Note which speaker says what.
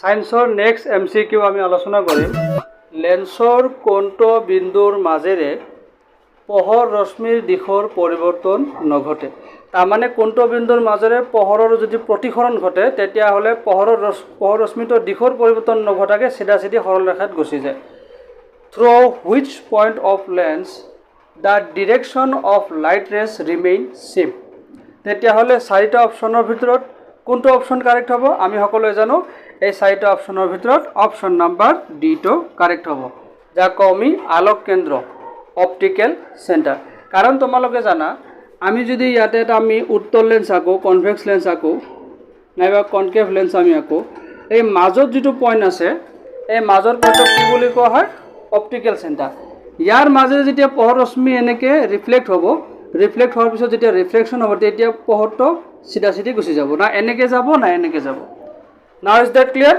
Speaker 1: সায়েন্সৰ next MCQ আমি আলোচনা কৰিম লেন্সৰ কোনটো বিন্দুৰ মাজেৰে পোহৰ ৰশ্মিৰ দিশৰ পৰিৱৰ্তন নঘটে। তাৰমানে কোনটো বিন্দুৰ মাজেৰে পোহৰৰ যদি প্ৰতিসৰণ ঘটে তেতিয়াহ'লে পোহৰ ৰশ্মিটোৰ দিশৰ পৰিৱৰ্তন নঘটাকে চিধা চিধি সৰল ৰেখাত গুচি যায়। Through which point of lens the direction of light rays remain same. তেতিয়াহ'লে চাৰিটা অপশ্যনৰ ভিতৰত কোনটো অপশ্যন কাৰেক্ট হ'ব? আমি সকলোৱে জানো এই চাৰিটা অপশ্যনৰ ভিতৰত অপশ্যন নাম্বাৰ ডিটো কাৰেক্ট হ'ব, যাক কওঁ আমি আলোক কেন্দ্ৰ অপটিকেল চেণ্টাৰ। কাৰণ তোমালোকে জানা আমি যদি ইয়াতে এটা আমি উত্তল লেন্স আঁকো, কনভেক্স লেন্স আঁকো নাইবা কনকেভ লেন্স আমি আঁকো, এই মাজত যিটো পইণ্ট আছে এই মাজৰ পইণ্টক কি বুলি কোৱা হয়? Optical centre. ইয়াৰ মাজেৰে যেতিয়া পোহৰ ৰশ্মি এনেকৈ ৰিফ্লেক্ট হ'ব, ৰিফ্লেক্ট হোৱাৰ পিছত যেতিয়া ৰিফ্লেকশ্যন হ'ব তেতিয়া পোহৰটো চিধা চিধি গুচি যাব, না এনেকৈ যাব না এনেকৈ যাব। Now is that clear?